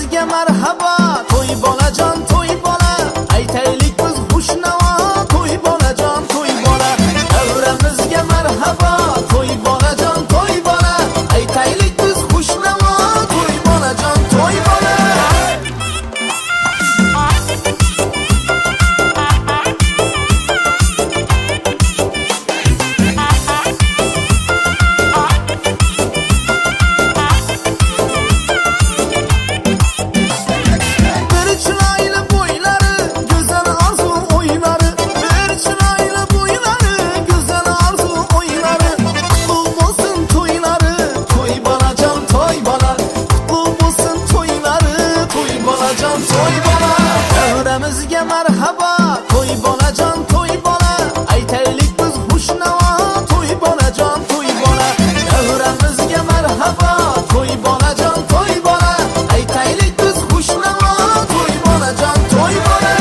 Davramizga marhaba, to'y bolajon, to'y bola. Aytaylik biz xushnavo, to'y bolajon, to'y bola. Davramizga marhaba, to'y bolajon, to'y bola. Aytaylik biz xushnavo, to'y bolajon, to'y bola. Davramizga marhaba, to'y bolajon, to'y bola. Aytaylik biz xushnavo, to'y bolajon, to'y bola. Davramizga marhaba, to'y bolajon, to'y bola. Aytaylik biz xushnavo, to'y bolajon, to'y bola.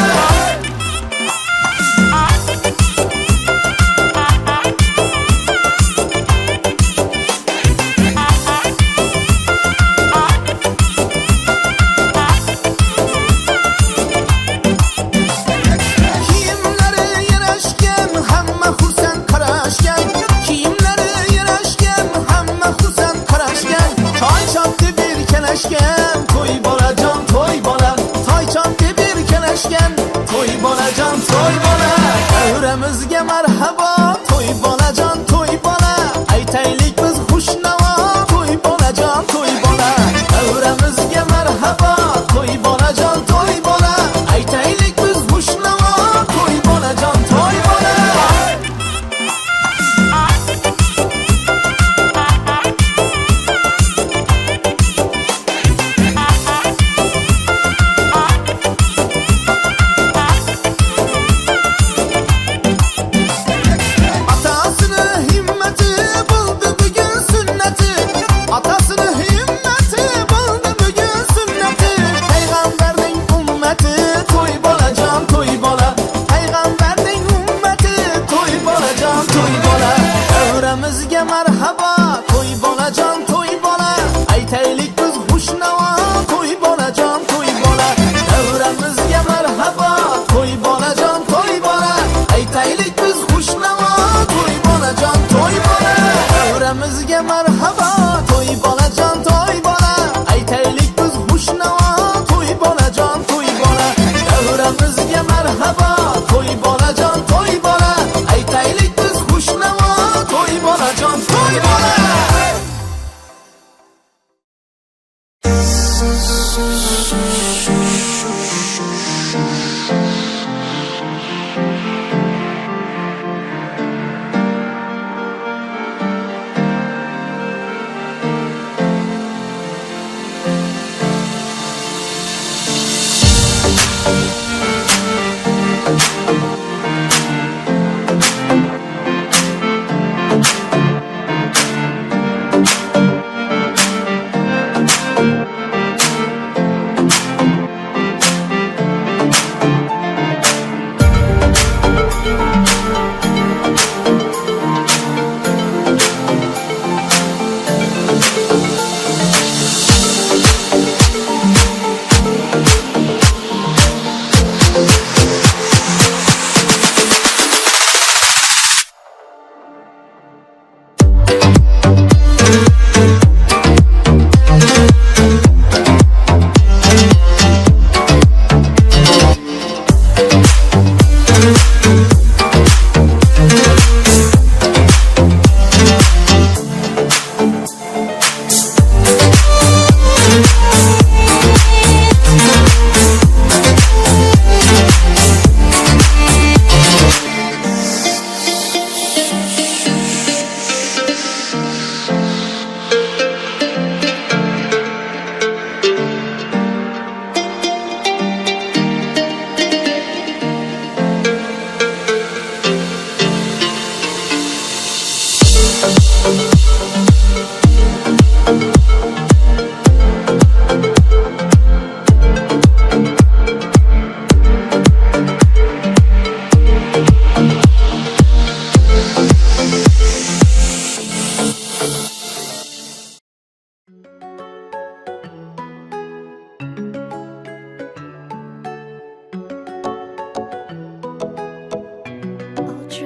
To'y bolajon, to'y bola. Toy chopdi bir kelashgan, to'y bolajon, to'y bola. Davramizga marhaba, to'y bolajon, to'y bola. Aytaylik biz xushnavo, to'y bolajon, to'y bola. Davramizga marhaba, to'y bolajon, to'y bola. Aytaylik biz xushnavo, to'y bolajon, to'y bola. Davramizga marhaba, to'y bolajon, to'y bola. Aytaylik biz xushnavo, to'y bolajon, to'y bola. Davramizga marhaba, to'y bolajon, to'y bola. Aytaylik biz xushnavo, to'y bolajon, to'y bola. Davramizga marhaba, to'y bolajon, to'y bola. Aytaylik biz xushnavo, to'y bolajon, to'y bola. Davramizga marhaba, to'y bolajon, to'y bola. Aytaylik biz xushnavo, to'y bolajon, to'y bola.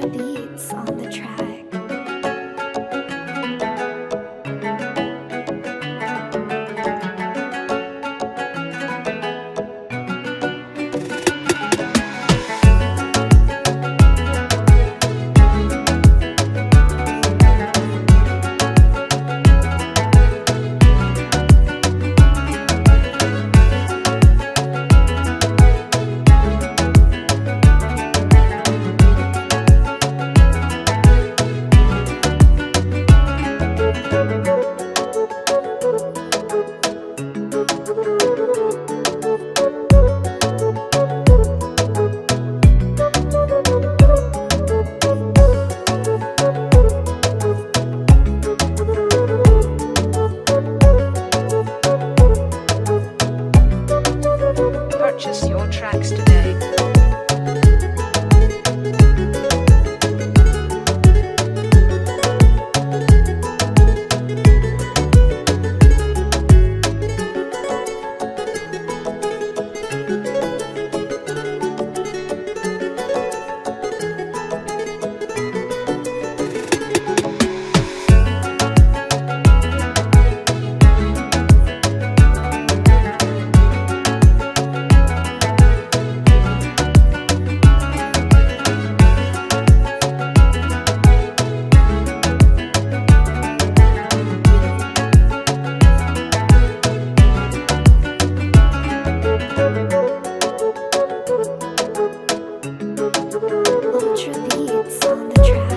Ultra beats on the track. Purchase your tracks today. Ultra beats on the track.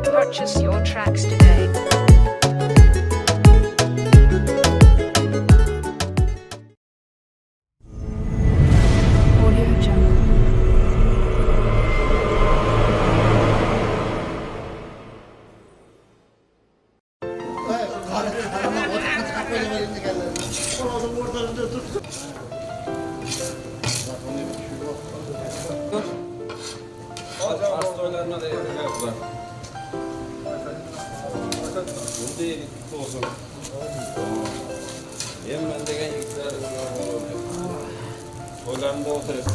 Purchase your tracks today. Audio Jungle. Hastaylarına da yaptılar. Burada yedik olsun. Yemen degen yükler. Toylarında oturup.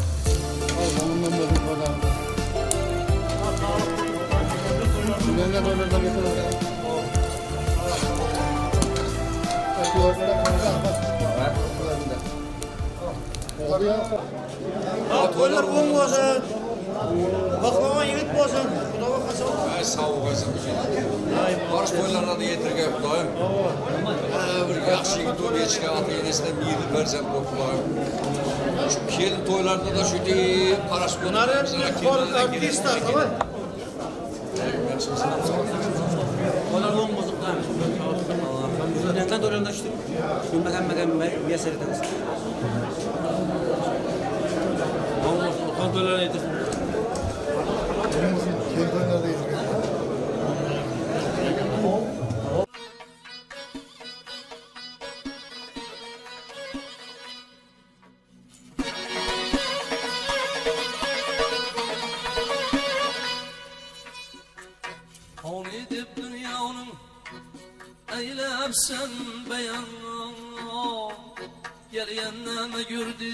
Toylar on olsun. Baklava yigit olsun. Xudoga qasam. Ay sağ ol qaysa bir şey. Barış toylarına da yetirgen Xudoyim. Bir yaxshi yigit bo'lib yetishgan ota enasidan miyli farzand bo'lib Xudoyim. Shu kelin toylarda da shu deb qarash Bunlar artist tamam. Onlar on bozuklar. Bizden dolayında işte. Bilmem bir ederiz. Kontrolör nedir? On edip dünyanın eylep sen beyan gelyenleme gördü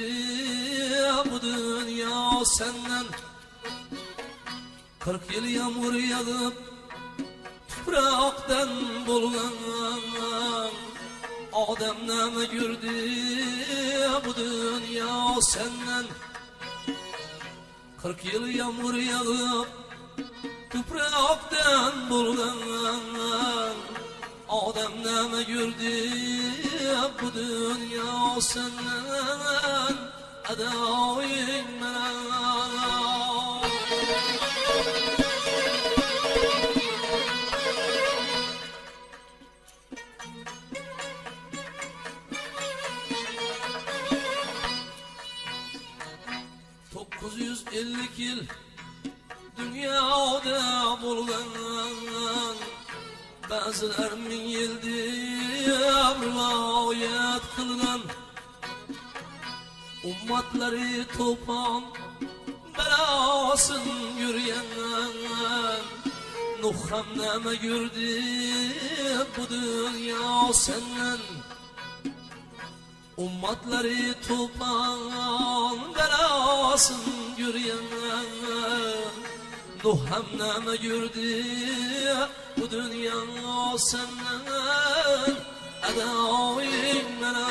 bu dünya senden 40 yıl yağmur yağıp topraktan bulgan ademleme gördü bu dünya senden 40 yıl yağmur yağıp topraktan bulgan ademleme gördü bu dünya senden adayın ellik yıl dünyada bulgan bazılar min yıldır vilayet kılgan ummatları topan belasın yürüyen Nuham neme gördü bu dünya senden. Ummatları tufan belasın görüyen. Nuham neme gördü bu dünya senden. Edavim bana.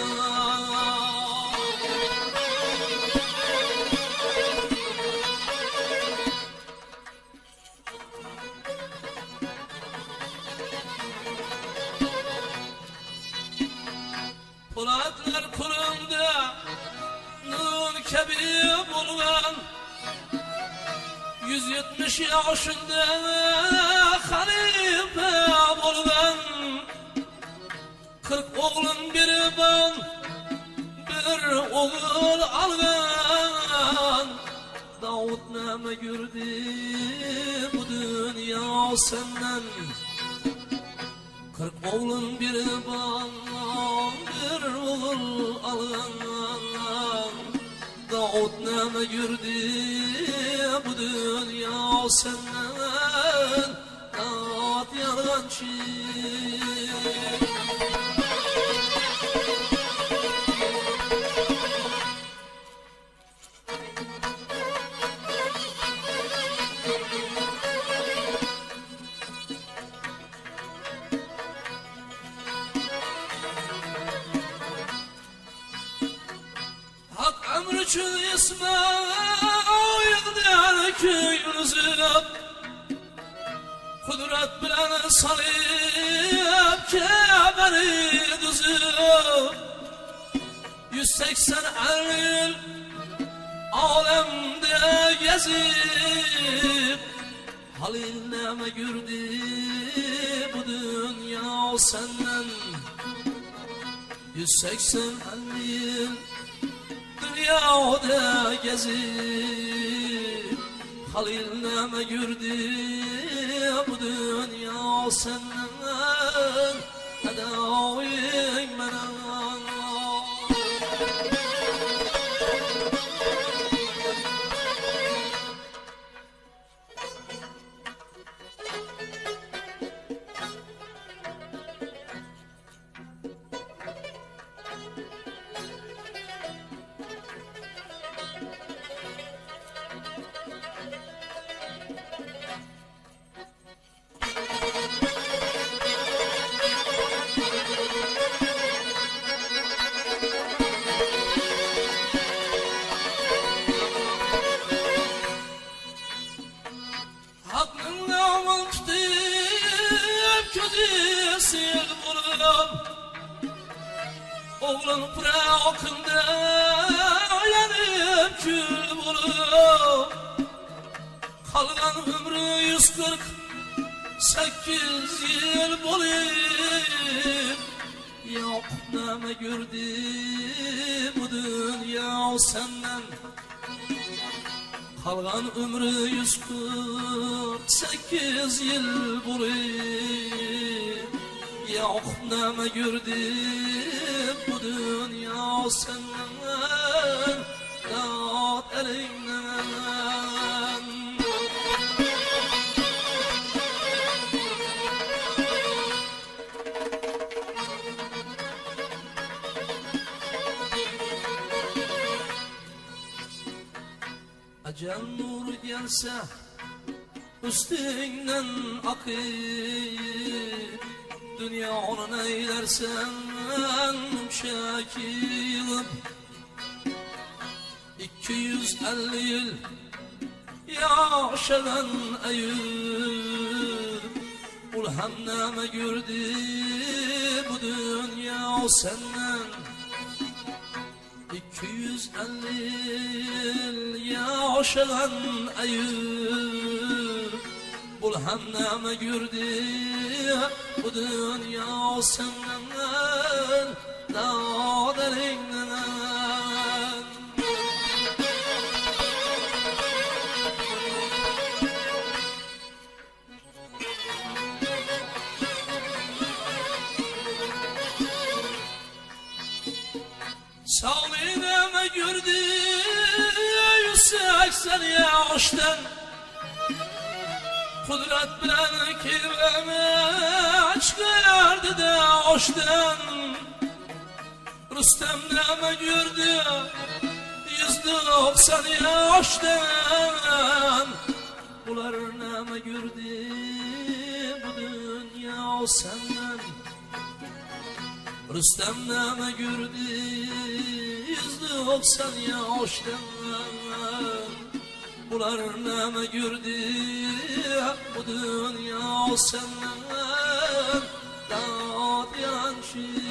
Polatlar kolumda nur kebi bulgan 170 yaşında halife bulgan 40 oğlun bir ban bir oğul algan Davut neme gördü bu dünya senden 40 oğlun bir ban bir oğul algan Davut neme gördü bu dünya senden Davut yalancı Ömrüçün İsmail'den köyünüzüne Kudret bilen salip kemeri düzüp 180 yıl alemde gezip Halil neme gördü bu dünya senden 180 yıl dünyada gezip Halil neme gördü bu dünya senden Edavim bana Oğlun bırakında yanıp kül bulup Kalgan ömrü 148 yıl bulup Yok neme gördü bu dünya senden Kalgan ömrü 148 yıl bulup Yok neme gördü bu dünya senden Dağıt elinden Acel nur gelse üstünden akıp Dünya onu neylersen şakilip 250 yıl yaşanan Eyüp Ul hem neme gördü bu dünya senden 250 yıl yaşanan Eyüp Ul hem neme gördü bu dünya senden dağderinden Salineme gördü 180 yaştan Kudret bilen kirvemi çıkardı da hoştan Rüstem neme gördü 190 yaştan Bular neme gördü bu dünya senden Rüstem neme gördü 190 yaştan Bular neme gördü bu dünya senden Dağıt yanşı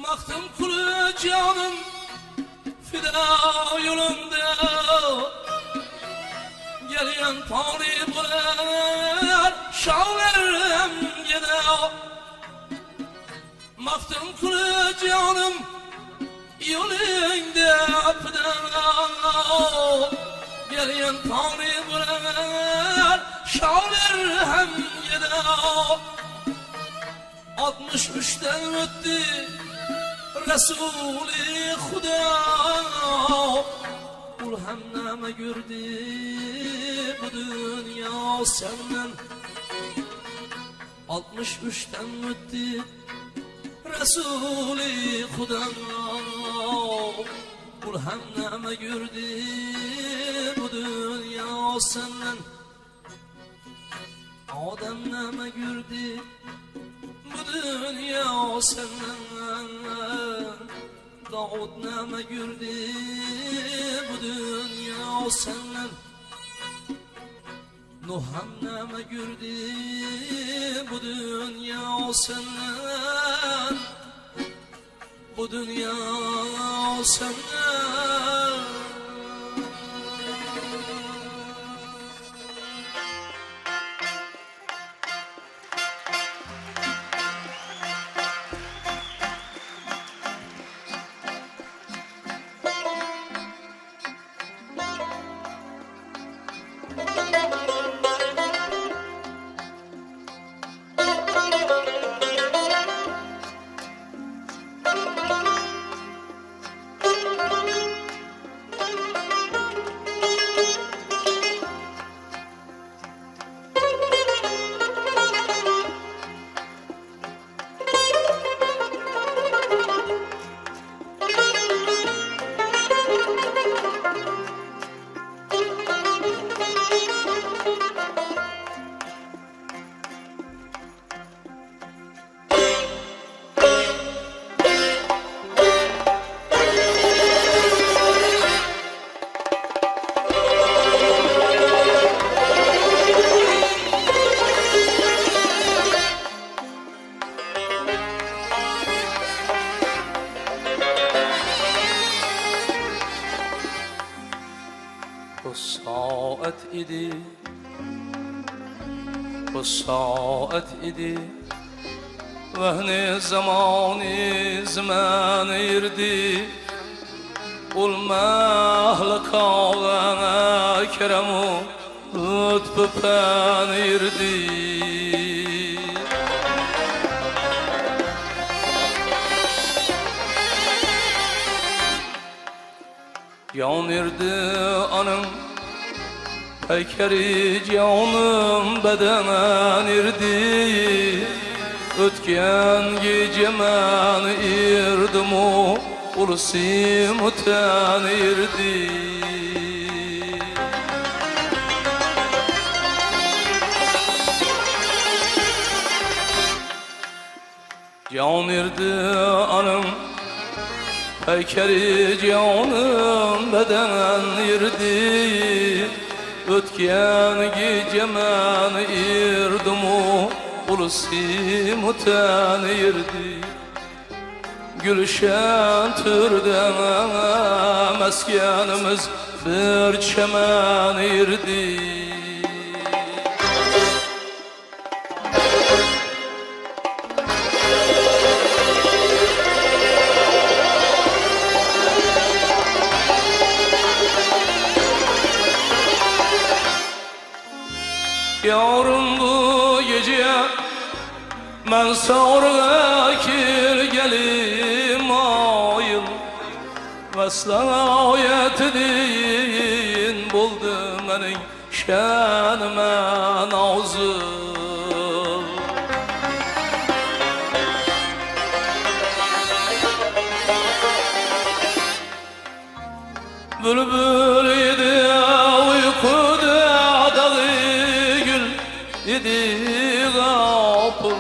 Baktım kulu canım fida yolunda Gelen tani bular şavlerim gene Baktım kulu canım yolunda fida Gelen tani bular şavlerim gene 63'ten öttü Resulü Huda Kul hem neme gördü bu dünya senden 63'ten öttü Resulü Huda Kul hem neme gördü bu dünya senden Adem neme gördü bu dünya senden Davud neme gördü bu dünya senden Nuh'am neme gördü bu dünya senden Bu dünya senden Bu saat idi Vehni zamani zaman irdi Ul mahlakağına keremu Lütfü pen irdi Yan irdi anım Peykeri canım bedenen irdi Ötken gecemen irdim o Ulusim öten irdi Can irdi anım Peykeri canım bedenen irdi Ötken gecemen irdim o Ulusim öten irdi Gülşen türden meskenimiz bir çemen irdi Yavrum bu gece ben sonra kirgelim ayıl Veslayet din buldu menin şanıma nazıl Bülbül idi uykuda dağı gül idi kapı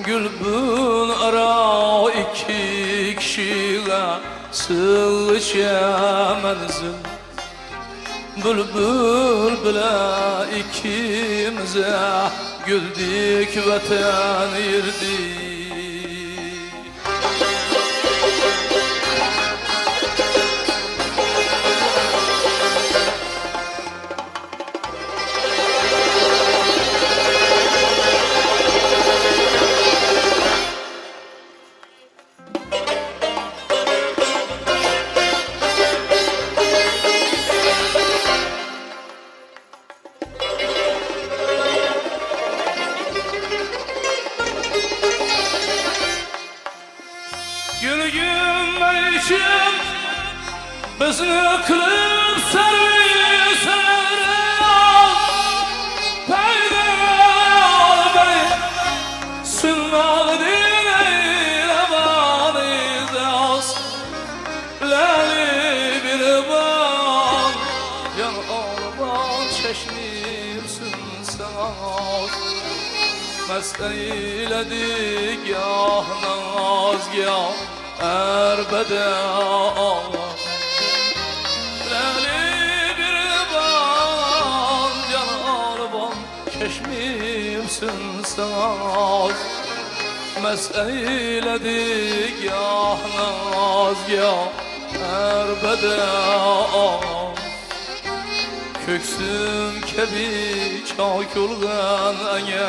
Gülbün ara iki kişiye sığışa menzil Bülbül bile ikimize güldük vatan yirdik Gülgün için bizni kılıp sarı sarı payda bey sünnalı dinle vanizas lali bir ban yan orban çeşmimsin saz meseyledik yah naz yah erbede Allah Lali bir ban can arban çeşmimsin saz Meseyledik yah naz yah erbede Allah Köksüm kebi çak olgan enge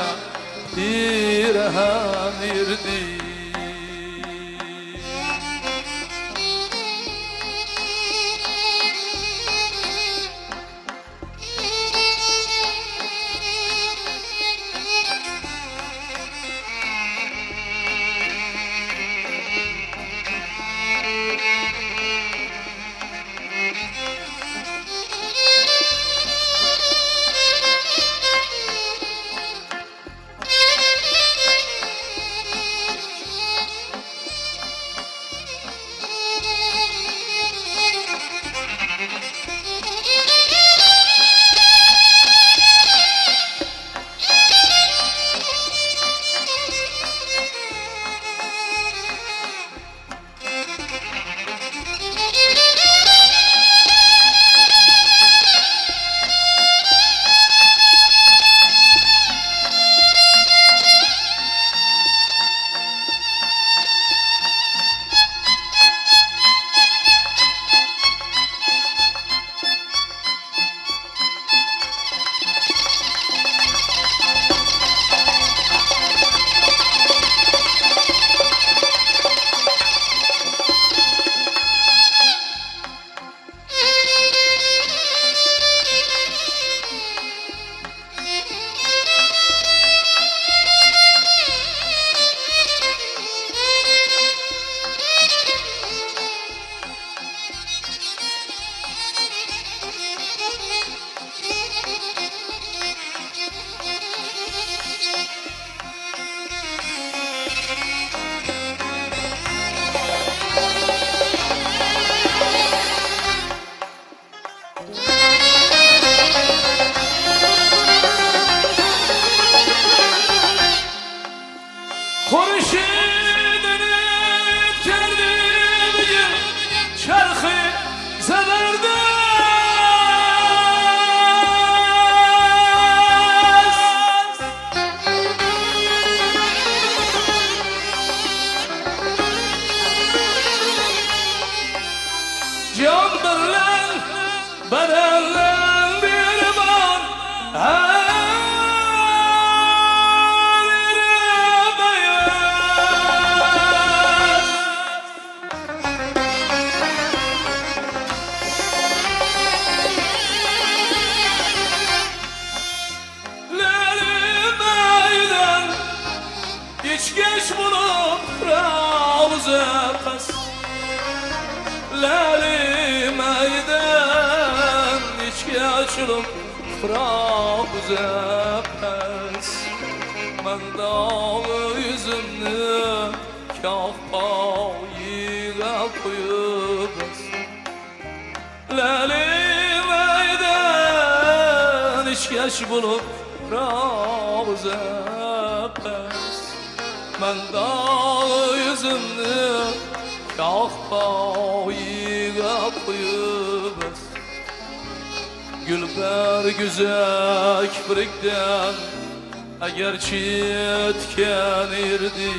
dirhem irdi fırak uzepes Men dağı yüzümnü kah payiga koyubes Lali meydan işkeş bulup fırak uzepes Men dağı yüzümnü kah payiga koyubes Gülber güzel birikten Eğer çitken irdi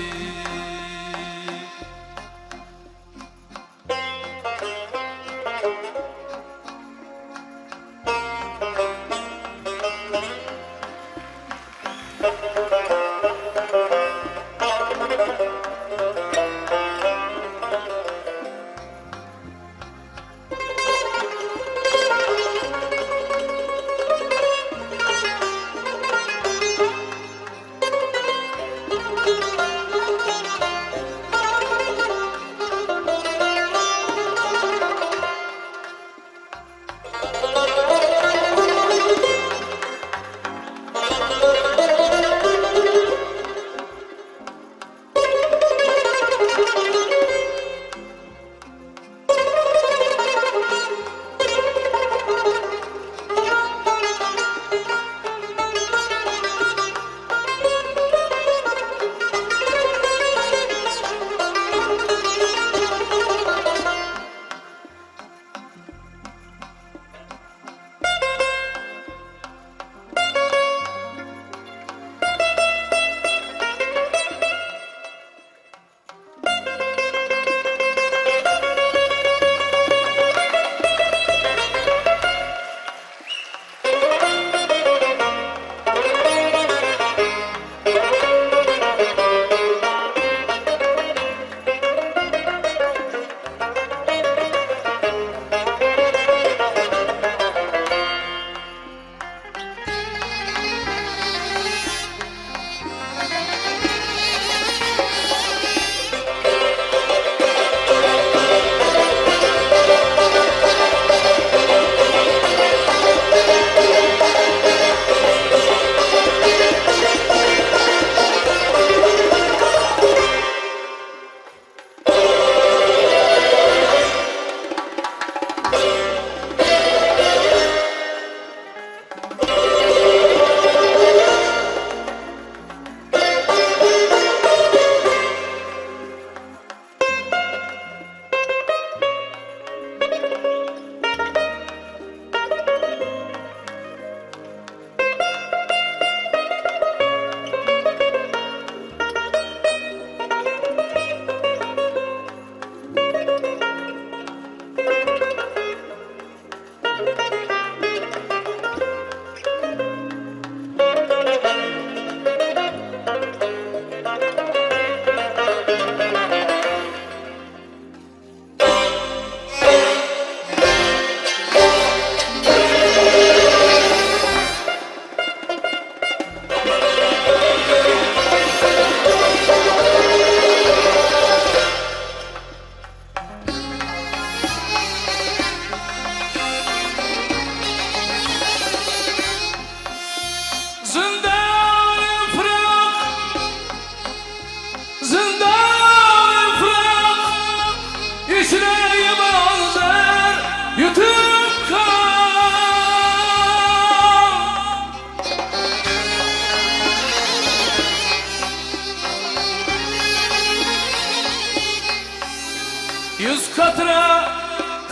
Yüz katra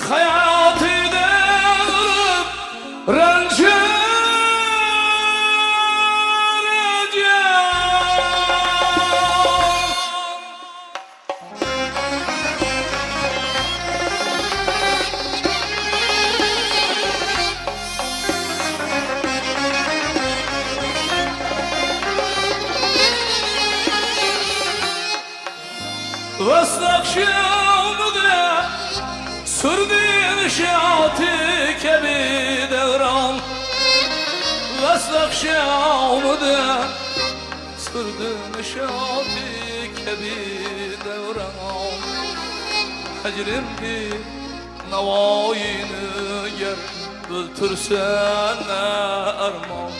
hayatından rancı Vastakşımda sürdüğün şahatı kebi devran Vastakşımda sürdüğün şahatı kebi devran Hecrim bir navayını yer öldürsen armon.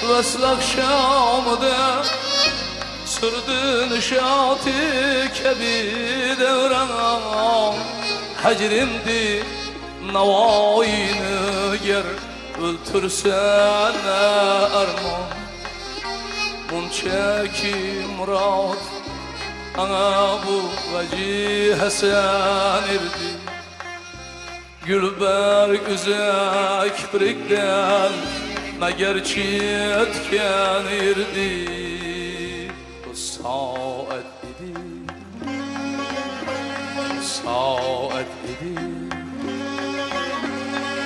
Vesl akşamıda sürdün şati kebi devran. Hecrimdi navayını ger öldürsen armon. Munçeki murat ana bu vecih Hasan irdi. Gülberk üzek birikten Nager çiğetken irdi. Bu saat idi, bu saat idi,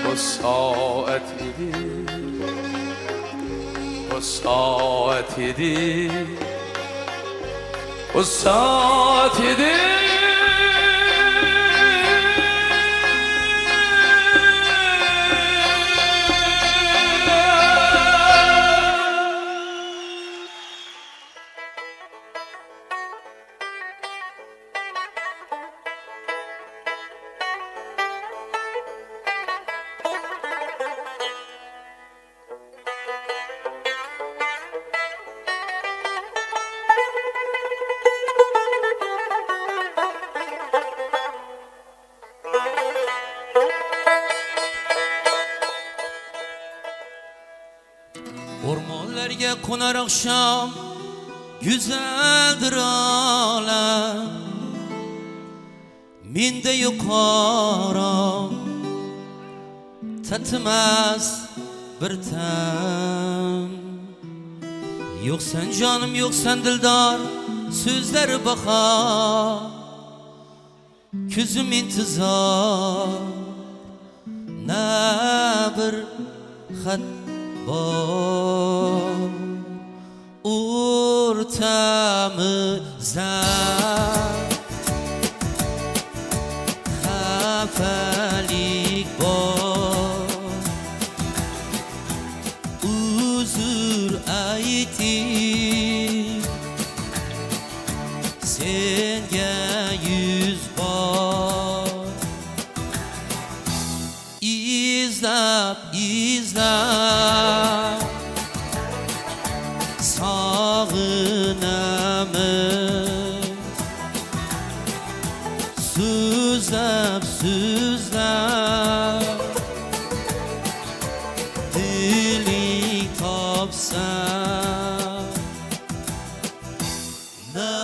bu saat idi, bu saat idi, bu saat idi. Ormanlarga konar akşam güzeldir alem. Mende yukarı tatmaz bir tem. Yok sen canım, yok sen dildar, sözleri bakar. Küzüm intizar, ne bir xat var ortamızda. Xafalik var, uzur aytib senga yüz bar. İzlab, izlab sağınamız. Sözlab, sözlab dili tapsa. Na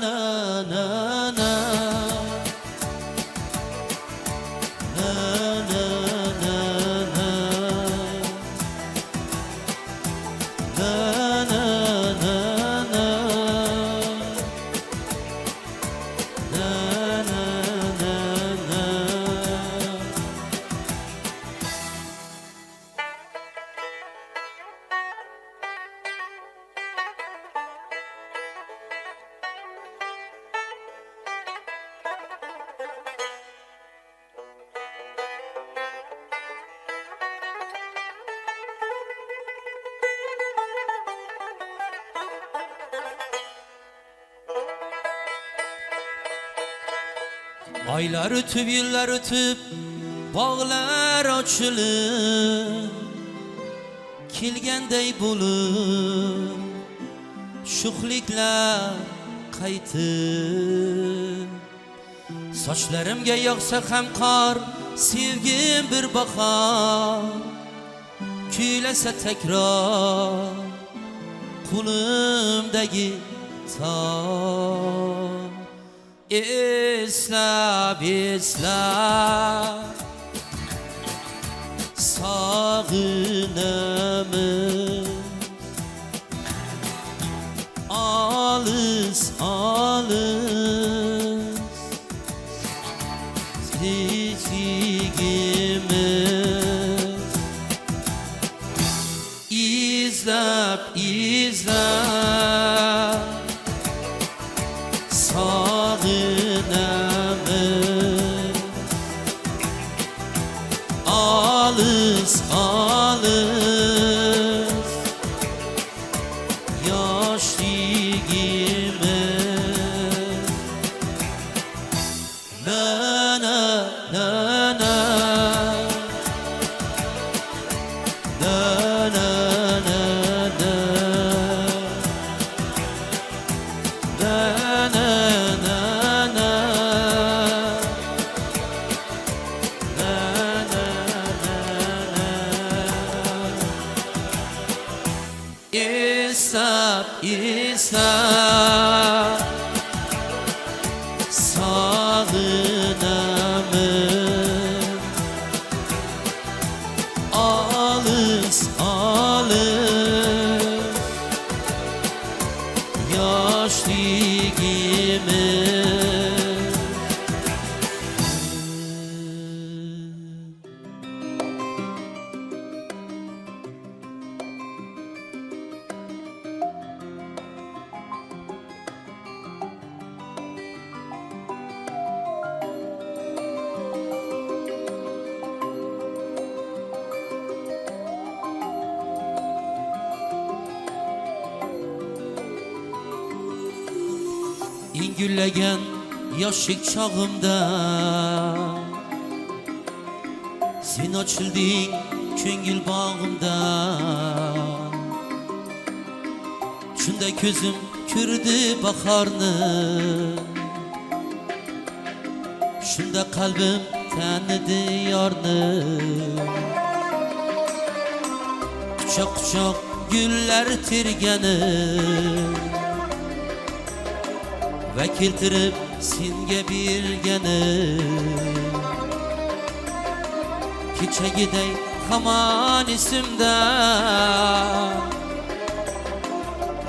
na na na, na na na na, na na na na, na na na na. Aylar ötüp, yıllar ötüp, bağlar açılıp, kelgandey bo'lib, sho'xliklar qaytib. Sochlarimga yog'sa ham qor, sevgim bir bahor, kuylasa takror qo'limdagi tor. Eslab, eslab sog'inamiz. Olis, olis tinchligimiz. İzlab, izlab sog'inamiz. Olis, olis yoshligimiz. Na na na na, islab islab sağınaman alız alız yaşligimi İngüllegen yaşlık çağımda sen açıldın köngül bağımda şunda gözüm kürdü baharını şunda kalbim tanıdı yarını kucak kucak güller tirgeni ve keltirip senga bergani kechagiday hamon esimda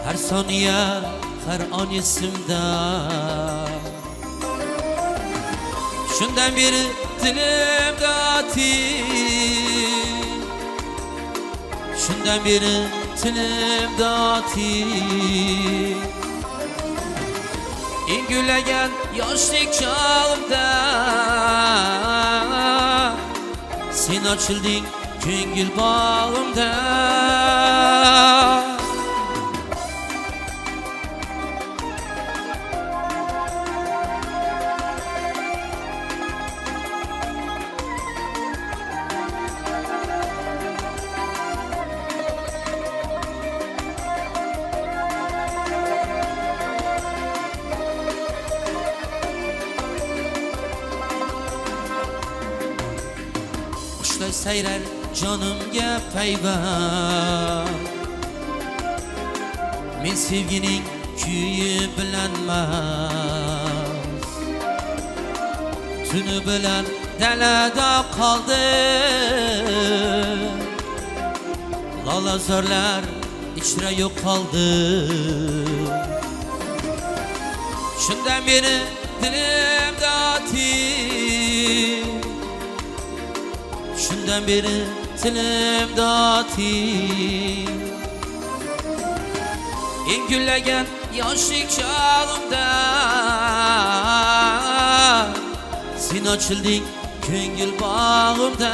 har soniya har on esimda shundan beri dilimda ating shundan beri dilimda ating İngüleyen yaşlık çağımda sen açıldın köngül bağımda Kuşlar seyrer canımga payvand Men sevgining kuyi bilanmas Tuni bilan dalada qoldim Lolazorlar ichra yo'qoldi Shundan beri dilimda ating Shundan beri dilimda ating Ingullagan yoshlik chog'imda sen ochilding ko'ngil bog'imda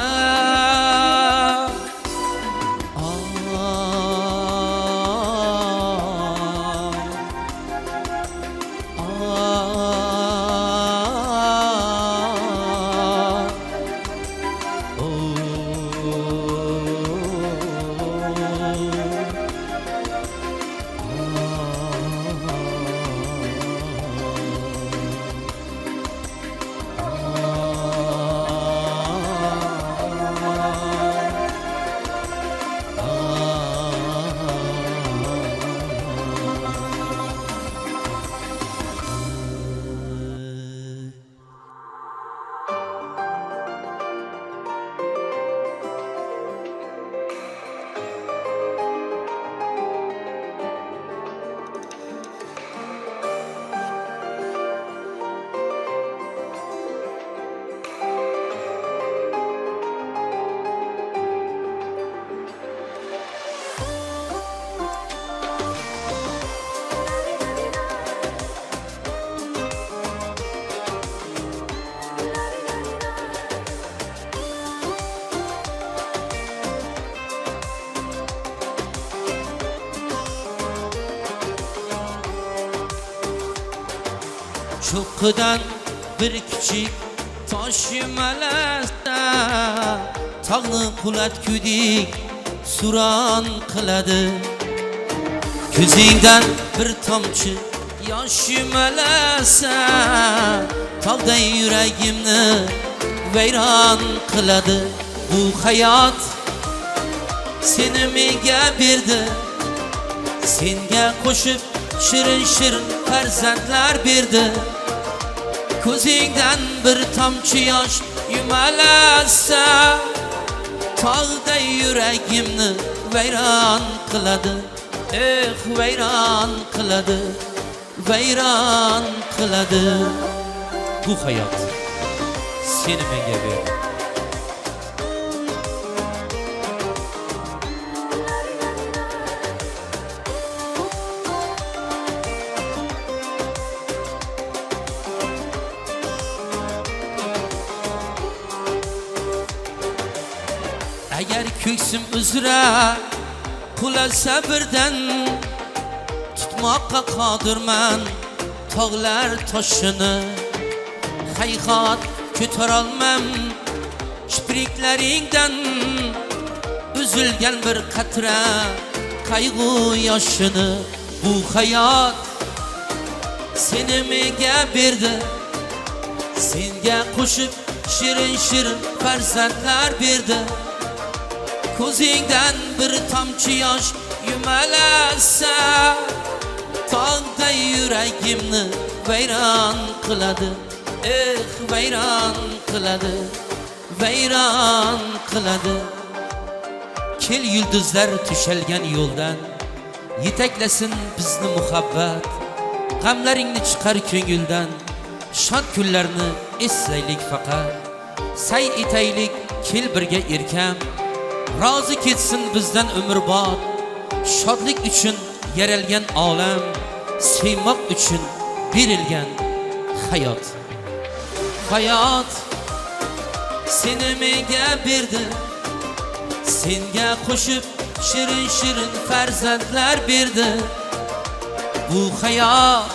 Cho'qqidan bir kichik tosh yumalasa tog'ni qulatgudek suron qiladi ko'zingdan bir tomchi yosh yumalasa tog'day yuragimni vayron qiladi bu hayot seni menga berdi senga qo'shib shirin shirin farzandlar berdi. Ko'zingdan bir tomchi yosh yumalasa, tog'day yuragimni vayron qiladi. Vayron qiladi, vayron qiladi. Bu hayot seni menga ber. Agar ko'ksim uzra qulasa birdan, tutmoqqa qodirman tog'lar toshini. Hayhot ko'tarolmam kipriklaringdan, uzilgan bir qatra qayg'u yoshini. Bu hayot seni menga berdi, senga qo'shib shirin shirin farzandlar berdi. Ko'zingdan bir tomchi yosh yumalasa, tog'day yuragimni vayron qiladi. Vayron qiladi, vayron qiladi. Kel yulduzlar tushalgan yo'ldan, yetaklasin bizni muhabbat. G'amlaringni chiqar ko'ngildan, shod kunlarni eslaylik faqat. Say etaylik kel birga erkam, rozi ketsin bizdan umrbod. Shodlik uchun yaralgan olam, sevmoq uchun berilgan hayot. Hayot seni menga berdi, senga qo'shib shirin shirin farzandlar berdi. Bu hayot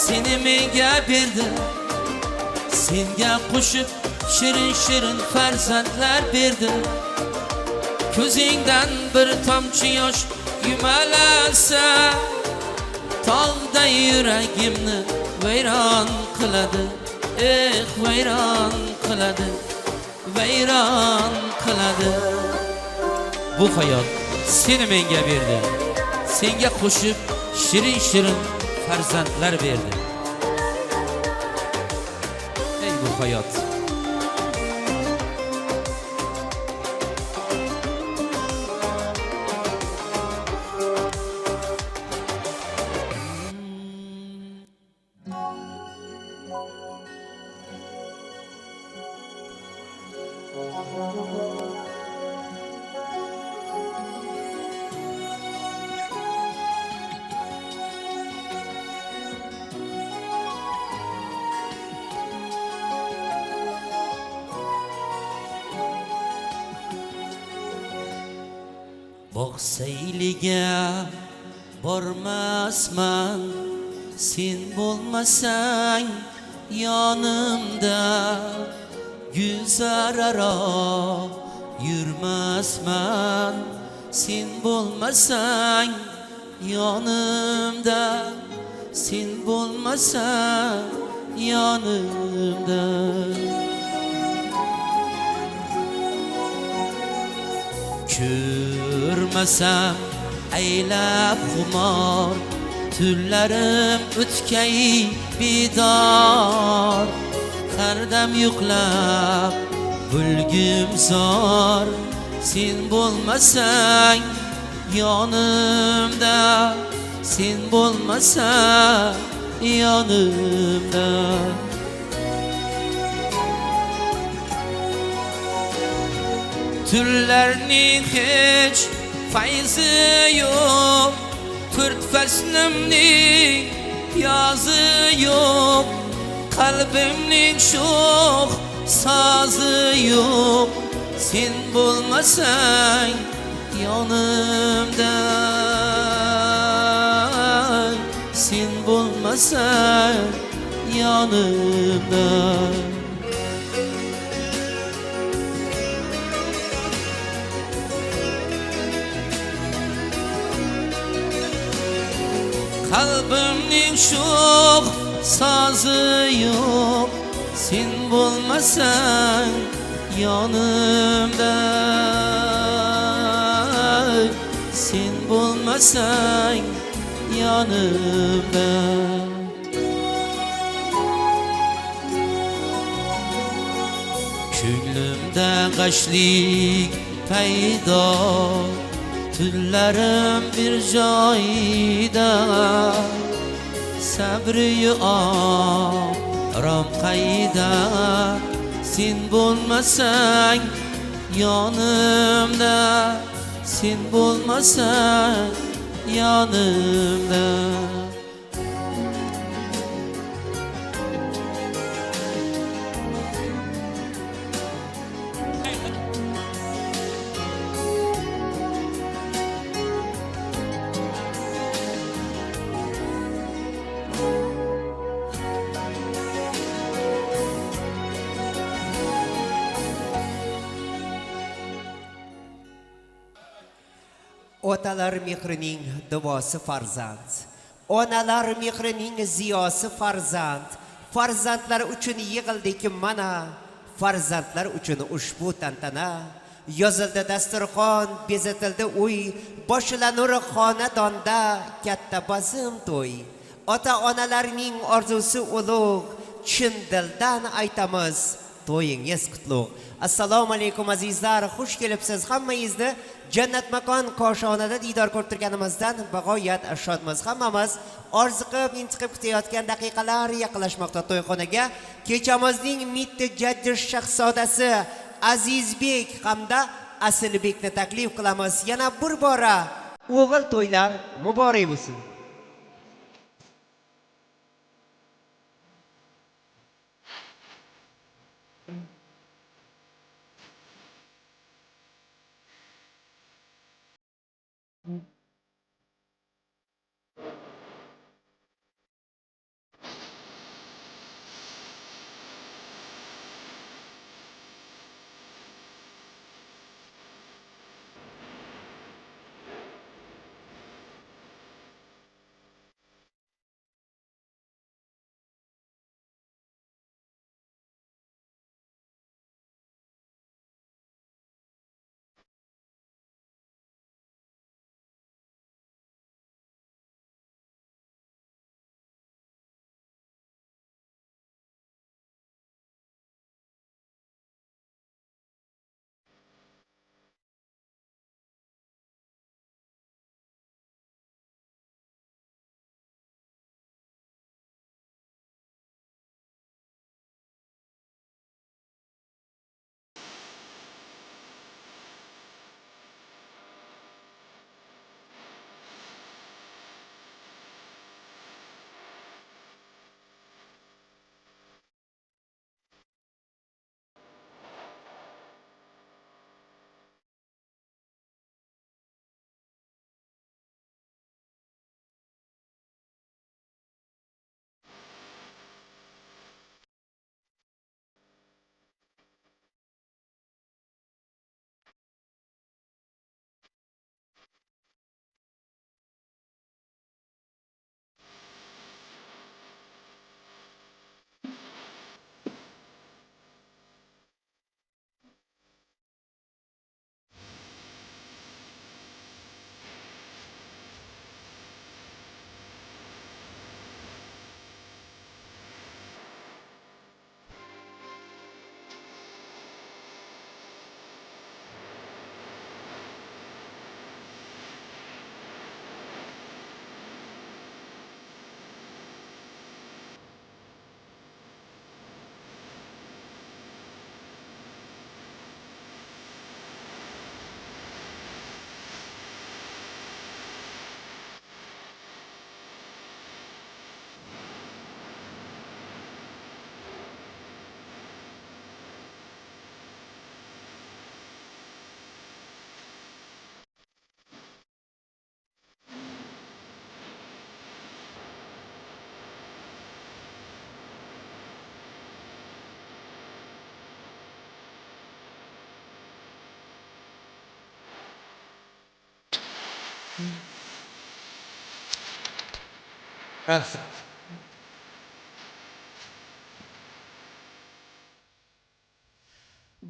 seni menga berdi, senga qo'shib shirin shirin farzandlar berdi. Ko'zingdan bir tomchi yosh yumalasa, tog'day yuragimni vayron qiladi. Vayron qiladi, vayron qiladi. Bu hayot seni menga berdi, senga qo'shib shirin shirin farzandlar berdi. Ey bu hayot. Bog' sayliga bormasman, sen bo'lmasang yonimda. Guzar aro yurmasman, sen bo'lmasang yonimda. Sen bo'lmasang yonimda. Ko'rmasam aylab xumor, tunlarim o'tkay bedor. Qardam yo'qlab bo'lgim zor, sen bo'lmasang yonimda. Sen bo'lmasang yonimda. Tunlarning hech fayzi yo'q, to'rt faslimning yozi yo'q. Qalbimning sho'x sozi yo'q, sen bo'lmasang yonimda. Sen bo'lmasang yonimda. Qalbimning sho'x sozi yo'q, sen bo'lmasang yonimda. sen bo'lmasang yonimda. Ko'nglimda g'ashlik paydo, tunlarim bir joyda, sabri orom qayda, sen bo'lmasang yonimda, sen bo'lmasang yonimda. Otalar mehrining duosi farzand, onalar mehrining ziyosi farzand, farzandlar uchun yig'ildik mana, farzandlar uchun ushbu tantana. Yozildi dasturxon, bezatildi uy, boshlanur xonadonda katta bazm to'y. Ota-onalarning orzusi ulug', chin dildan aytamiz, to'yingiz qutlug'. Assalomu alaykum azizlar, xush kelibsiz. Hammangizni jannat makon koshonada diydor ko'rib turganimizdan bag'oyat shodmiz. Hammamiz orziqib, intiqib kutayotgan daqiqalar yaqinlashmoqda to'yxonaga. Kechamizning mitti jajji shahzodasi Azizbek hamda Asilbekni taklif qilamiz. Yana bir bora o'g'il to'ylar muborak bo'lsin.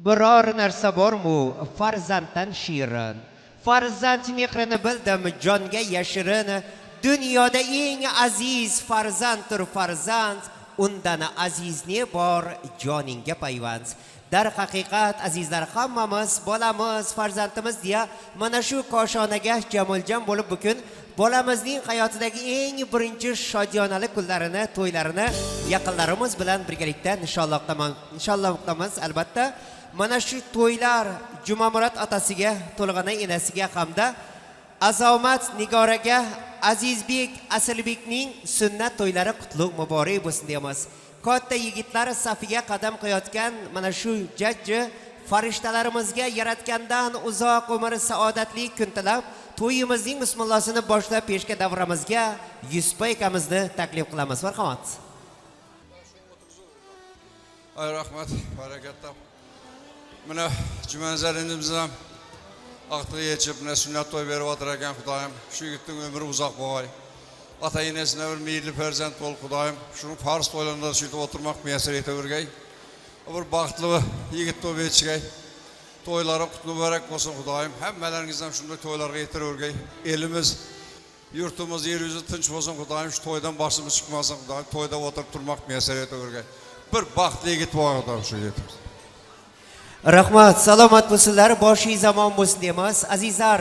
Biror narsa bormi farzanddan shirin, farzand mehrini bildim jonga yashirin. Dunyoda eng aziz farzanddir farzand, undan aziz ne bor joningga payvand. Dar haqiqat azizlar, hammamiz bolamiz, farzandimiz deya mana shu koshonaga jamo'ljam bo'lib bugun bolamizning hayotidagi eng birinchi shodiyonali kunlarini, to'ylarini yaqinlarimiz bilan birgalikda nishonlamoqdamiz. Albatta, mana shu to'ylar Jumamurod otasiga, To'lg'anay enasiga hamda Azomat Nigoraga, Azizbek Asilbekning sunnat to'ylari qutlug' muborak bo'lsin deymiz. Katta yigitlar safiga qadam qo'yayotgan mana shu jajji farishtalarimizga yaratgandan uzoq umr, saodatli kun tilab, to'yimizning bismillosini boshlab peshka davramizga Yusupay akamizni taklif qilamiz. Marhamat. Ay rahmat, barakatda. Mana jumanzarinimiz ham aqtiga yetib, sunnat to'y berib o'tir ekan Xudoyim. Shu yigitning umri uzoq bo'lay. Ata enesine bir meyilli farzand bol Xudoyim. Şunu farz to'ylarında şuyda oturmak müyesser etavergey. Bir baxtlı yigit to'y etishgey. To'ylari qutlu muborak bo'lsin Xudoyim. Hammalaringizdan shunday to'ylarga yetiravergey. Elimiz, yurtimiz, yer yuzi tinch bo'lsin Xudoyim. Shu to'ydan boshimiz chiqmasin Xudoyim. To'yda o'tirib turmak müyesser etavergey. Bir baxtli yigit bor Xudoyim shu yigitimiz. Rahmat, salomat bo'lsinlar, boshi zamon bo'lsin deymiz. Azizlar,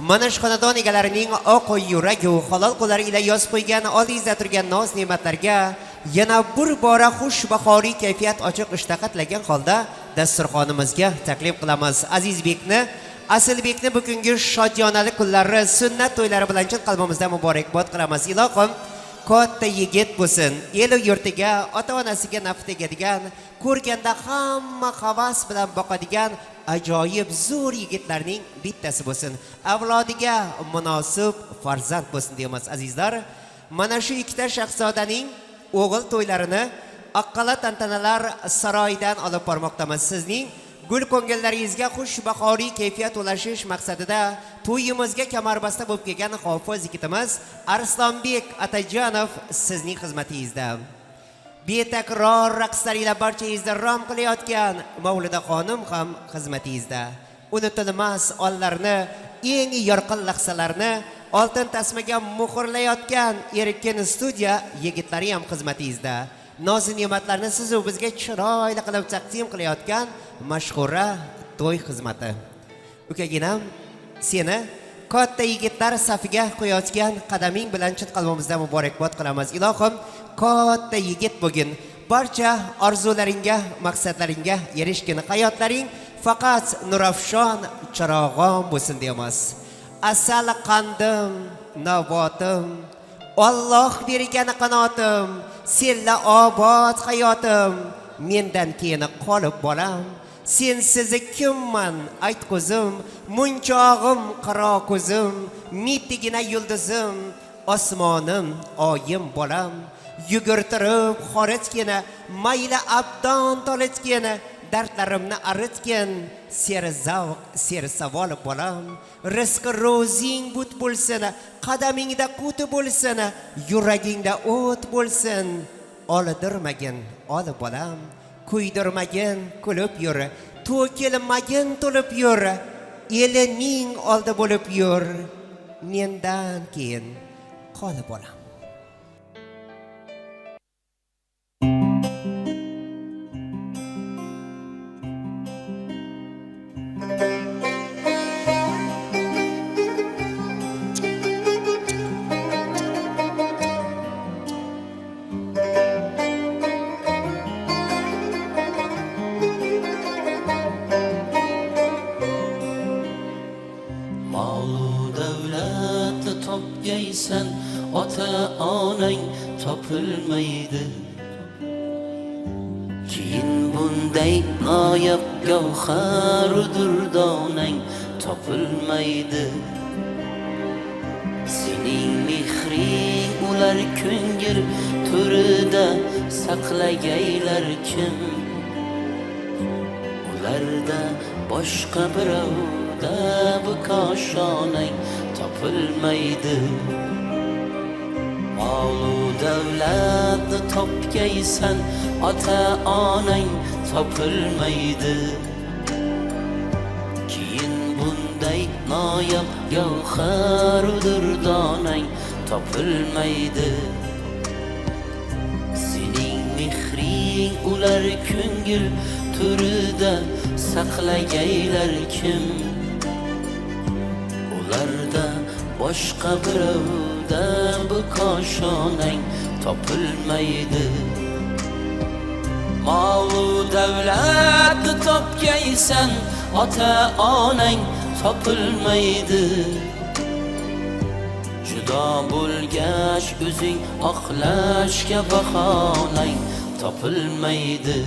mana shu xonadon egalarining oq yuragi, halol qo'llari ila yozib qo'ygan oldingizda turgan noz ne'matlarga yana bir bora xushbahoriy kayfiyat ochiq ishtaqa tilagan holda dasturxonimizga taklif qilamiz. Azizbekni, Asilbekni bugungi shodiyonali kunlari, sunnat to'ylari bilan chin qalbimizdan muborakbod qilamiz. Ilohim katta yigit bo'lsin, el yurtiga, ota-onasiga naf tegadigan, ko'rganda hamma havas bilan boqadigan ajoyib zo'r yigitlarning bittasi bo'lsin. Avlodiga munosib farzand bo'lsin deymiz azizlar. Mana shu ikkita shahzodaning o'g'il to'ylarini Aqqala tantanalar saroyidan olib bormoqdamiz. Sizning gul ko'ngillaringizga xushbahoriy kayfiyat ulashish maqsadida to'yimizga kamarbasta bo'lib kelgan hofiz yigitimiz Arslonbek Atajonov sizning xizmatingizda. Betakror raqslar ila barchangizda rom qilayotgan Mavluda xonim ham xizmatingizda. Unutilmas onlarni, eng yorqin lahzalarni oltin tasmaga muhrlayotgan Erkin studiya yigitlari ham xizmatingizda. Nozi ne'matlarni siz u bizga chiroyli qilib taqdim qilayotgan mashhura to'y xizmati. Ukaginam, seni katta yigitlar safiga qo'yayotgan qadaming bilan chin qalbimizdan muborakbod qilamiz. Ilohim, katta yigit bugun barcha orzularingga, maqsadlaringga erishgin. Hayotlaring faqat nurafshon chirog'on bo'lsin deymiz. Asal qandim, navotim, Alloh bergan qanotim, senla obod hayotim, mendan keyin qolib bolam. Sensiz kimman ayt ko'zim, munchog'im qaro ko'zim, mitigina yulduzim, osmonim oyim bolam. Yugurtirib xoritgina, mayli abdon tolitgina, dardlarimni aritgin, serzavq, sersavol bolam. Rizqi ro'zing but bo'lsin, qadamingda quti bo'lsin, yuragingda o't bo'lsin. Oldirmagin, ol bolam, kuydirmagin, kulib yur, to'kilmagin, to'lib yur, elining oldi bo'lib yur, mendan keyin qol bolam. Topgaysan ota onang topilmaydi. Keyin bunday noyob gavhar durdonang topilmaydi. Sening mehring ular ko'ngil to'rida saqlagaylar kim? Ularda boshqa birovda bu koshonang topilmaydi. Molu davlatni topgaysan ota onang topilmaydi. Keyin bunday noyab gavharudur donang topilmaydi. Sening mehring ular ko'ngil turida saqlagaylar kim? Ularda boshqa birovda bu koshonang topilmaydi. Molu davlatni topgaysan ota onang topilmaydi. Judo bo'lgach o'zing oqlashga bahonang topilmaydi.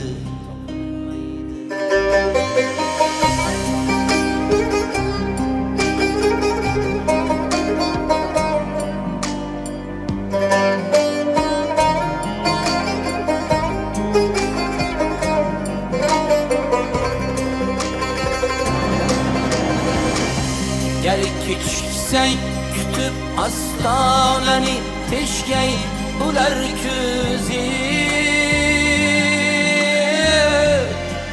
Gel küçüksen kütüp aslanani teşkey ular küzi.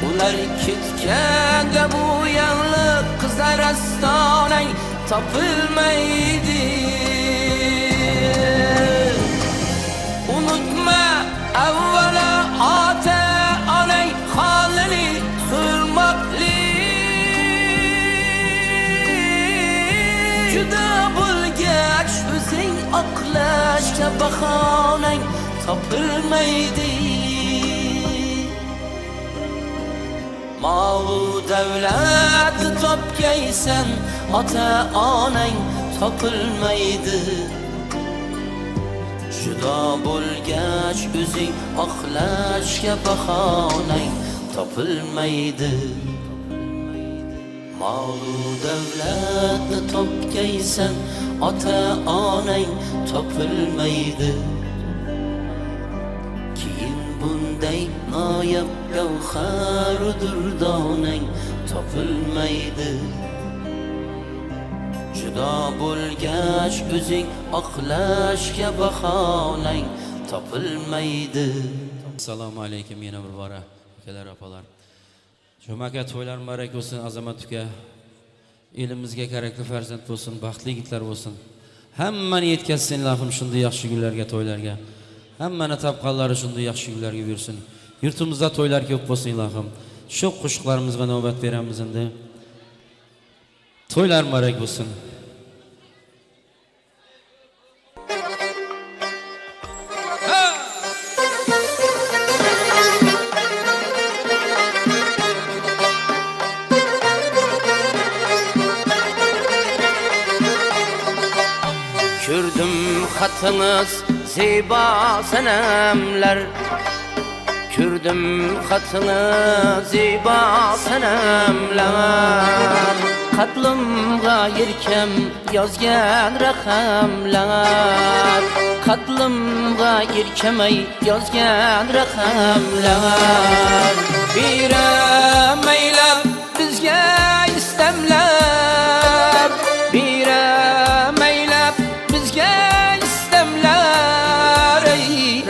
Ular ketganda bu yanliq qizlar aslanang topilmaydi. Unutma avvala ota onang holini hurmatli. Juda bo'lgach o'zing oqlashga bahonang topilmaydi. Molu davlatni topgaysan ota onang topilmaydi. Judo bo'lgach o'zing oqlashga bahonang topilmaydi. Molu davlatni topgaysan ota onang topilmaydi. Keyin bunday noyab gavharudur donang topilmaydi. Judo bo'lgach o'zing oqlashga bahonang topilmaydi. Assalomu alaykum yana bir bora akalar opalar. Jumaka to'ylar muborak bo'lsin, azamat uka. Elimizga kerakli farzand bo'lsin, baxtli yigitlar bo'lsin. Hammani yetkazsin ilohim shunday yaxshi kunlarga, to'ylarga. Hammani topqanlari shunday yaxshi kunlarga yursin. Yurtimizda to'ylar ko'p bo'lsin ilohim. Shu qo'shiqlarimizga navbat beramiz endi. To'ylar muborak bo'lsin. Kürdüm xatınız zeba senemler. Kürdüm xatınız zeba senemler. Qatlımga yirkem yozgan raqamlar. Qatlımga yirkemay yozgan raqamlar. Birameylab bizga istemler. Birameylab bizga istemler.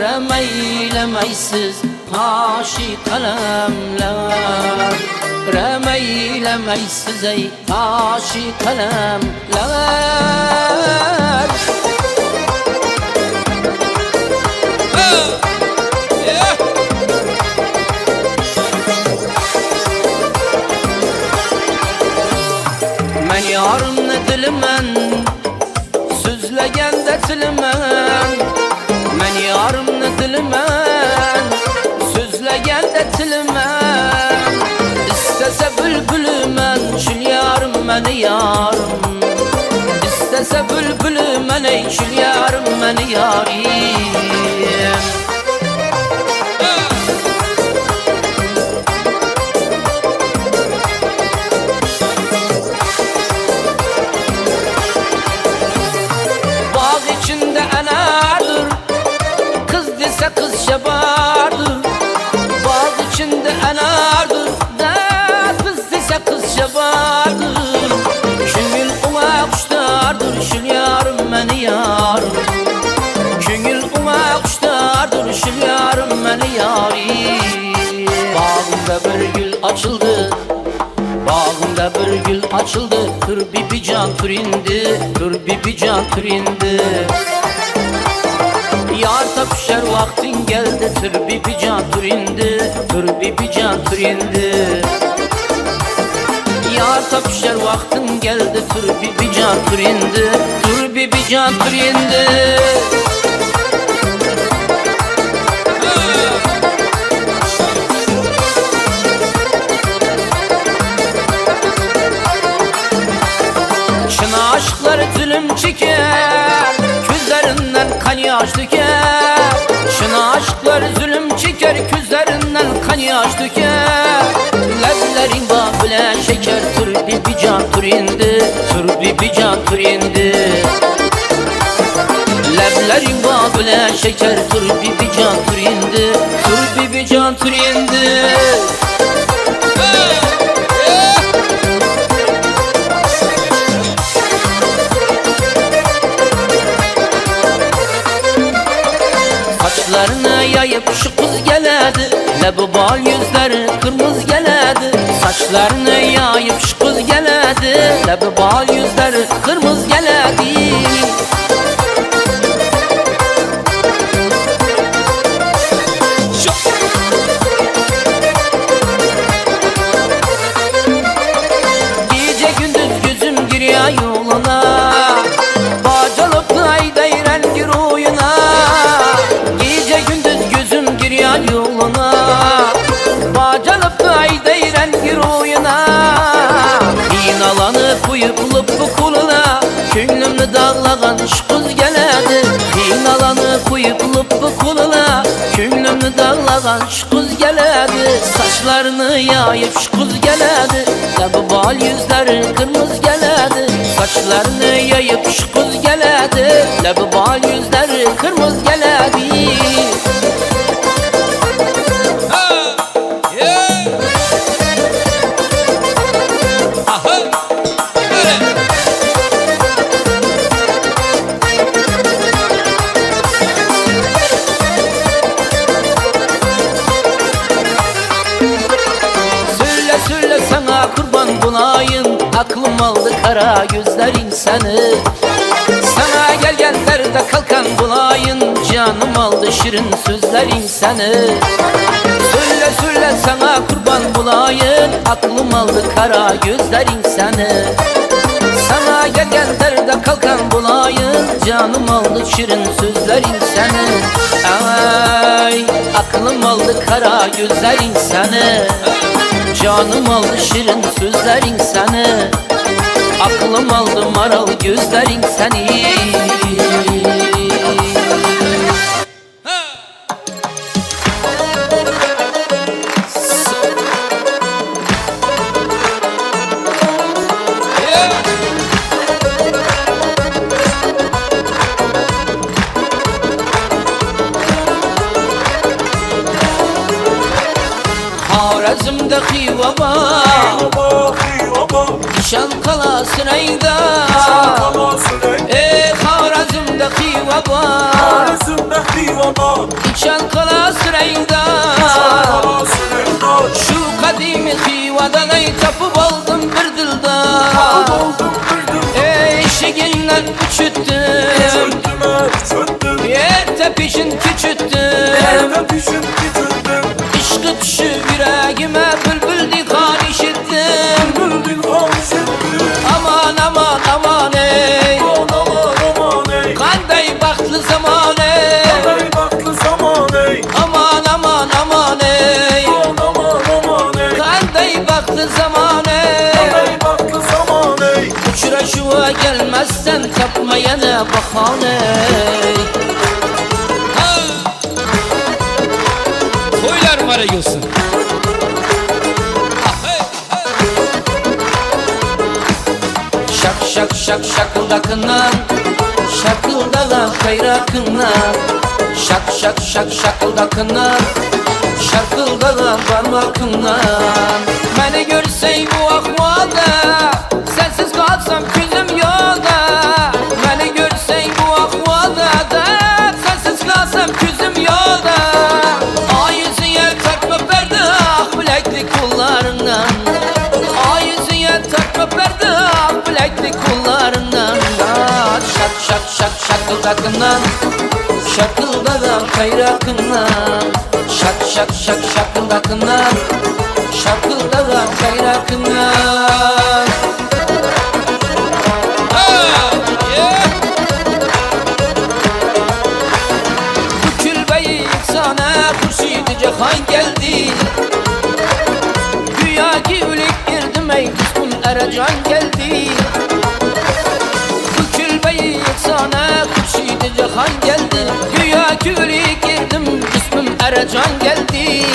Rameylemaysiz aşık kalemler. Rameylemaysiz ey aşık kalemler. Men yarımni dilimen, sözlegende tilimen. Men yarımni dilimen, sözlegende tilimen. İstese bülbülümen, şül yarım meni yarım. İstese bülbülümen, ey şül yarım meni yarim. Kız şabardır, bağ içinde enardır. Kız dese kız şabardır. Şüngül ona kuşlardır, şül yarım meni yarım. Şüngül ona kuşlardır, şül yarım meni yarim. Bağımda bir gül açıldı, bağımda bir gül açıldı. Kır bir can can turindi, tur bibi can turindi. Yar tapışar vaktin geldi, tur bibi can turindi, tur bibi can turindi. Yar tapışar vaktin geldi, tur bibi can turindi, tur bibi can turindi. Şına aşklar zulüm çeker, gözlerinden kan yaş döker. Şına aşklar zulüm çeker, gözlerinden kan yaş döker. Leblerin babile şeker, tur bibi can turindi, tur bibi can turindi. Leblerin babile şeker, tur bibi can turindi, tur bibi can turindi. Saçlarını yayıp şu kız geledi, lebi bal yüzleri kırmızı geledi. Saçlarını yayıp şu kız geledi, lebi bal yüzleri kırmızı geledi. Gece gündüz gözüm giriyor yoluna, bacalıp ayda iren gir oyuna. Gece gündüz gözüm giriyor yoluna, bacalıp ayda iren gir oyuna. İnalanı koyup lıp kuluna, könlümü dağlagan şu kız geledi. İnalanı koyup lıp kuluna, könlümü dağlagan şu kız geledi. Saçlarını yayıp şu kız geledi, lebi bal yüzleri kırmızı geledi. Saçlarını yayıp şu kız geledi, lebi bal yüzleri kırmızı geledi. Söyle söyle sana kurban bulayım, aklım aldı kara gözlerin seni. Sana gel gel derde kalkan bulayın, canım aldı şirin sözlerin seni. Söyle söyle sana kurban bulayın, aklım aldı kara gözlerin seni. Sana gel gel derde kalkan bulayın, canım aldı şirin sözlerin seni. Ay aklım aldı kara gözlerin seni, canım aldı şirin sözlerin seni. Aklım aldı maral gözlerin seni. Harazımda xiva var, nişan kalasın ayda. Harazımda xiva var, nişan kalasın ayda. Şu kadimi xivadan ay tapıp aldım bir dildan. Eşiğinden küçüttüm, yerde pişin küçüttüm. İşkı düşü yüreğime bülbül dikan işittim. Aman aman aman ey, kanday baktlı zaman ey. Aman aman aman ey, kanday baktlı zaman ey. Uçuraşıva gelmezsen tapmayana bahane. Toylar mara gelsin. Şak şak şak şakıldakından, şakıldalan kayrakından. Şak şak şak şakıldakından, şakıldalan parmakından. Beni görsen bu ahvalda, sensiz kalsam gözüm yolda. Beni görsen bu ahvalda da, sensiz kalsam gözüm yolda. Ay yüzüye takma perde, ah bileklik kullarından. Ay yüzüye takma perde, ah bileklik kullarından. şak şak şakıldakından şakıldadan kayrakından şak şak şak şakıldakından şakıldadan kayrakından. Bu külbeyi sana Hurşid-i Cehan geldi. Güya ki ülük girdim ey kısmım Erecan geldi. Bu külbeyi sana Hurşid-i Cehan geldi. Güya ki ülük girdim kısmım Erecan geldi.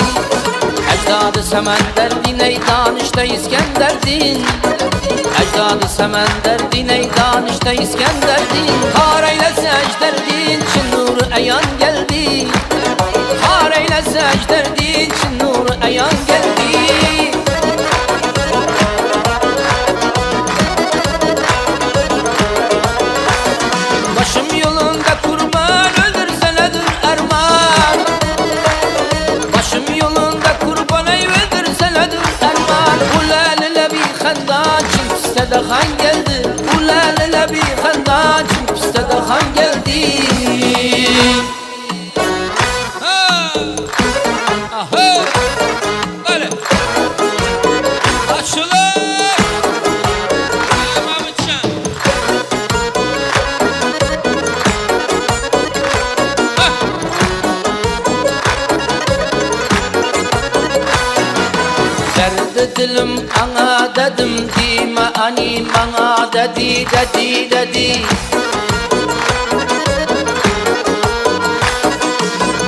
Ecdadı Semenderdin ey danışta İskenderdin. Ecdadı Semenderdin ey danışta İskenderdin. Hareyle secderdin çin nuru eyan geldi. Hareyle secderdin çin nuru eyan geldi. Başım yolunda kurban öldürsenedir erman. Başım yolunda kurban ey öldürsenedir erman. Ulalele bir xendan çin piste de han geldi. Ulalele bir xendan çin piste de han geldi. Aha! Böyle. Açılır! Mahmutcan. Derdi dilim ana dedim dime ani bana dedi dedi dedi.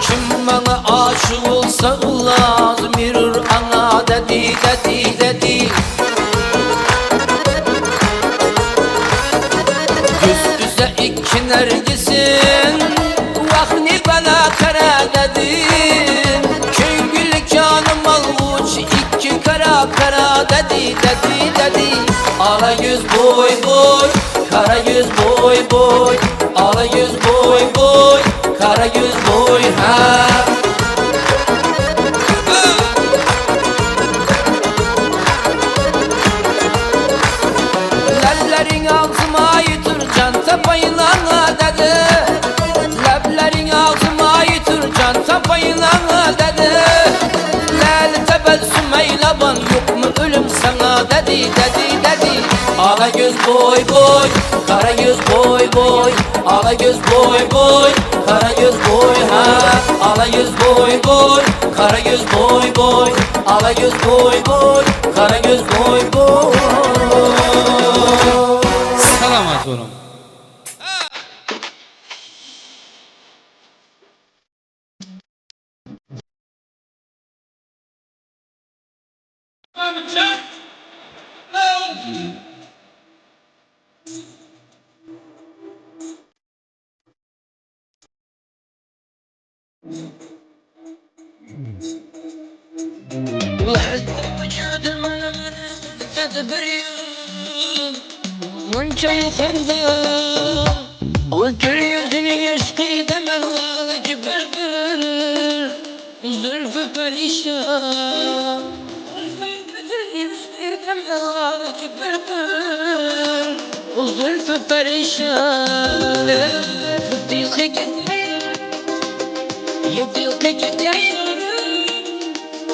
Kim bana aşık olsa lazım yürür ana dedi dedi dedi. Yüz yüze iki nergisin vakni bana kara dedin. Köngül canım alvuç iki kara kara dedi dedi dedi. Ala yüz boy boy kara yüz boy boy. Ala yüz boy boy kara yüz boy ha. Lallerin ağzıma yitir can tapayına dedi. Lallerin ağzıma yitir can tapayına dedi. Lal tebessüm eyleban yok mu ölüm sana dedi dedi dedi. Ala göz boy boy kara göz boy boy. Ala göz boy boy kara göz boy ha. Ala göz boy boy kara göz boy boy. Ala göz boy boy kara göz boy boy. Selamat olun. Munca yeterdi Otur yüzünü eski demel Cibir Zülfü perişan Eski demel Cibir Zülfü perişan Yedilke gitti Yedilke gitti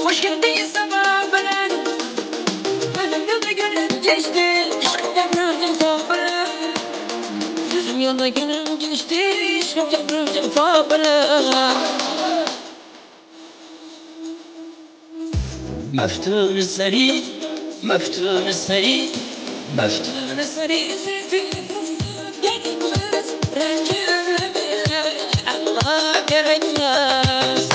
Hoş geldin sabah belen Benim yolda gönlüm geçti Yapmıyordum fabla Yüzüm yolda gönlüm geçti Yapmıyordum fabla Meftun sari Meftun sari Meftun sari Gerekmez Rencülemez Allah gerekmez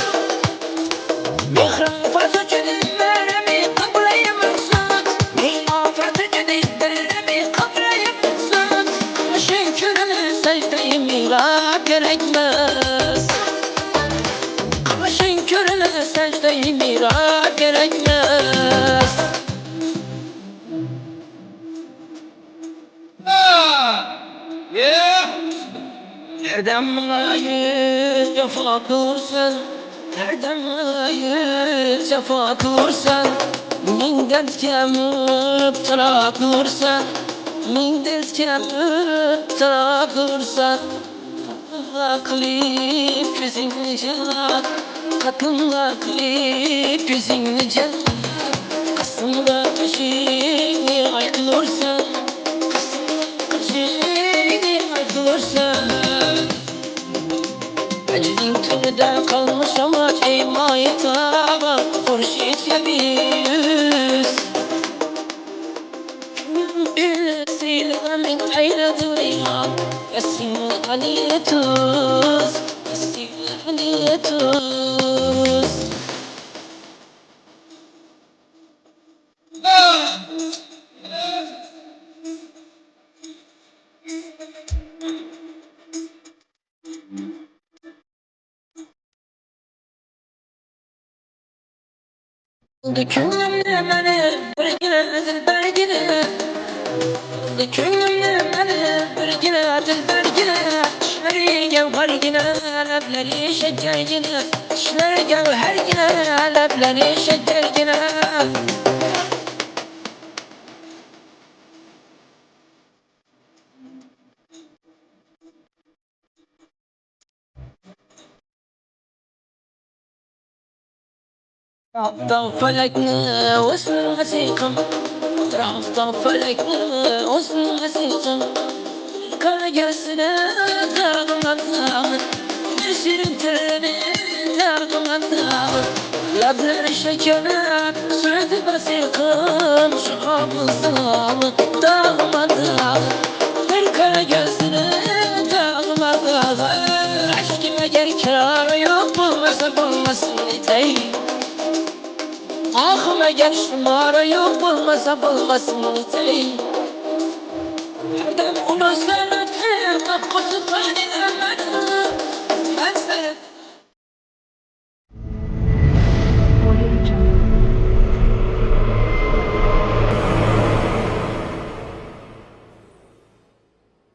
Mihran fazla çözümlerimi kablayamazsın Mihran fazla çözümlerimi kablayamazsın Şükürünü secdeyim mihrap gerekmez Şükürünü secdeyim mihrap gerekmez Nereden bana yüz cefa kılırsan Nereden bana yüz cefa kılırsan Min dertke müptela kılırsan Min dezgahı takırsan Aklip gözünü can Katınla aklip gözünü can Kasımda peşini aykılırsan Peşini aykılırsan Ecrin tünüde kalmış ama Eymayı taba Hurşit yabiz من حين ذريها يسير عليتوس يسير عليتوس Dökümle beni bırgine dilbergine Dökümle beni bırgine dilbergine İşleri gevhergine Lebleri şecergine İşleri gevhergine Lebleri şecergine Raftan felekne olsun hasikam Raftan felekne olsun hasikam Kara gözüne dağılan dağın Bir sürün terine dağılan dağın Labları şeker sürdü basikam Şahamızın dağılan dağın Bir kara gözüne dağılan dağın Aşkıma gel kârı yok bulmasa bulmasın iteyi Ahıma gel şumara yok bulmasa bulmasın iteyi Herdem onu sana kapatı